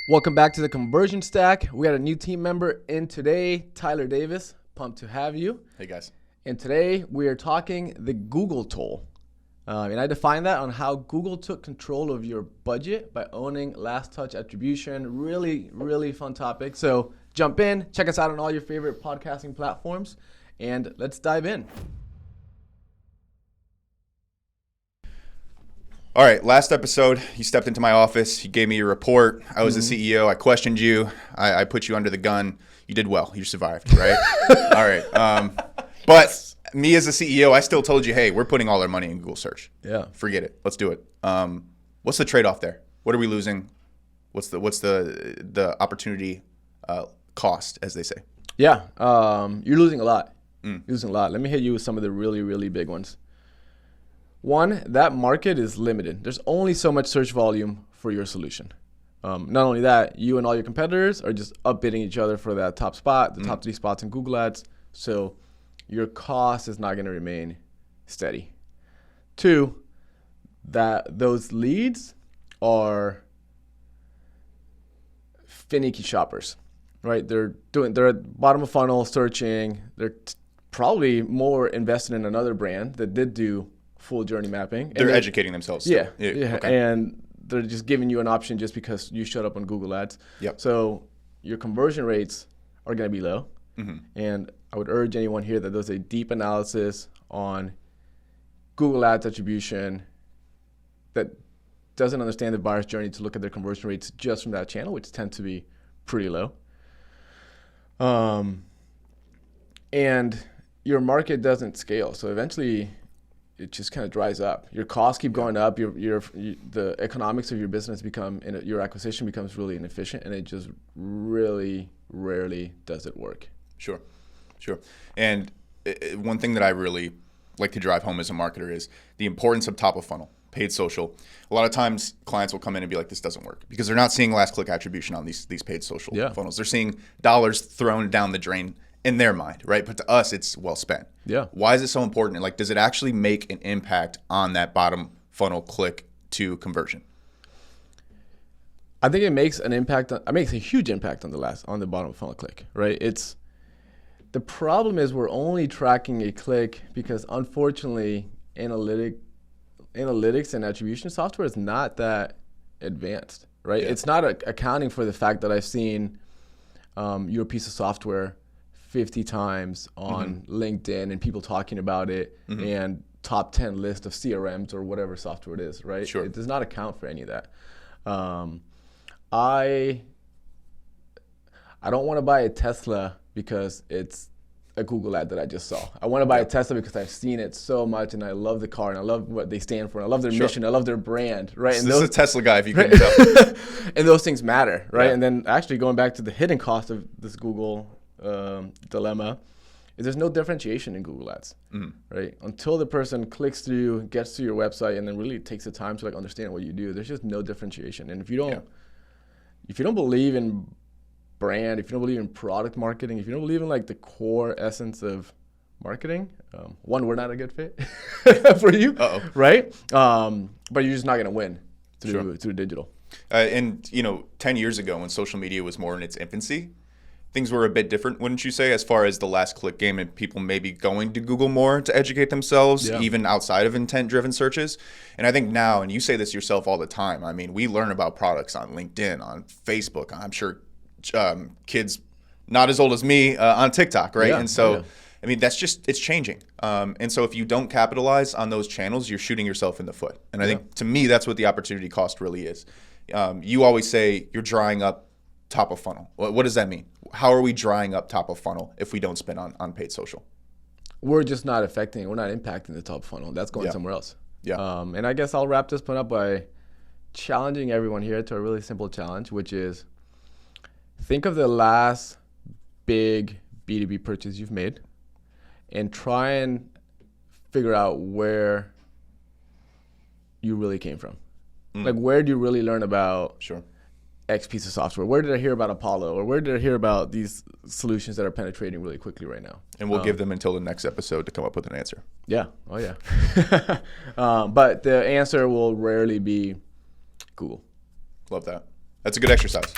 Welcome back to the Conversion Stack. We got a new team member in today, Tyler Davis. Pumped to have you. Hey guys. And today we are talking the Google toll. And I define that on how Google took control of your budget by owning last touch attribution. Really, really fun topic. So jump in, check us out on all your favorite podcasting platforms, and let's dive in. All right, last episode, you stepped into my office. You gave me your report. I was the CEO. I questioned you. I put you under the gun. You did well. You survived, right? All right. But me as a CEO, I still told you, hey, we're putting all our money in Google search. Yeah. Forget it. Let's do it. What's the trade-off there? What are we losing? What's the opportunity cost, as they say? Yeah. You're losing a lot. You're losing a lot. Let me hit you with some of the really, really big ones. One, that market is limited. There's only so much search volume for your solution. Not only that, you and all your competitors are just upbidding each other for that top spot, the top 3 spots in Google Ads. So your cost is not going to remain steady. 2, that those leads are finicky shoppers, right? They're at bottom of funnel searching. They're probably more invested in another brand that did do full journey mapping. They're educating themselves. Yeah. Okay. And they're just giving you an option just because you showed up on Google Ads. Yep. So your conversion rates are going to be low. And I would urge anyone here that does a deep analysis on Google Ads attribution that doesn't understand the buyer's journey to look at their conversion rates just from that channel, which tend to be pretty low. And your market doesn't scale. So eventually it just kind of dries up. Your costs keep going up. The economics of your business your acquisition becomes really inefficient, and it just really rarely does it work. Sure. And one thing that I really like to drive home as a marketer is the importance of top of funnel, paid social. A lot of times clients will come in and be like, this doesn't work, because they're not seeing last click attribution on these paid social funnels. They're seeing dollars thrown down the drain in their mind, right? But to us, it's well spent. Yeah. Why is it so important? Like, does it actually make an impact on that bottom funnel click to conversion? I think it makes an impact. It makes a huge impact on the bottom funnel click, right? The problem is we're only tracking a click because, unfortunately, analytics and attribution software is not that advanced, right? Yeah. It's not accounting for the fact that I've seen your piece of software 50 times on LinkedIn and people talking about it and top 10 list of CRMs or whatever software it is, right? Sure. It does not account for any of that. I don't want to buy a Tesla because it's a Google ad that I just saw. I want to buy a Tesla because I've seen it so much and I love the car and I love what they stand for and I love their mission, I love their brand, right? So and this is a Tesla guy if you couldn't tell. And those things matter, right? Yeah. And then actually going back to the hidden cost of this Google dilemma is there's no differentiation in Google Ads, right? Until the person clicks through, gets to your website, and then really takes the time to understand what you do, there's just no differentiation. And if you don't believe in brand, if you don't believe in product marketing, if you don't believe in the core essence of marketing, we're not a good fit for you, right? But you're just not going to win through digital. And 10 years ago when social media was more in its infancy, things were a bit different, wouldn't you say, as far as the last click game and people maybe going to Google more to educate themselves, even outside of intent-driven searches? And I think now, and you say this yourself all the time, I mean, we learn about products on LinkedIn, on Facebook, I'm sure kids not as old as me on TikTok, right? And so, I mean, it's changing. And so if you don't capitalize on those channels, you're shooting yourself in the foot. And I think, to me, that's what the opportunity cost really is. You always say you're drying up top of funnel. What does that mean? How are we drying up top of funnel if we don't spend on paid social? We're just not we're not impacting the top funnel. That's going somewhere else. Yeah. And I guess I'll wrap this one up by challenging everyone here to a really simple challenge, which is think of the last big B2B purchase you've made and try and figure out where you really came from. Like, where do you really learn about X piece of software? Where did I hear about Apollo? Or where did I hear about these solutions that are penetrating really quickly right now? And we'll give them until the next episode to come up with an answer. Yeah. Oh, yeah. But the answer will rarely be Google. Love that. That's a good exercise.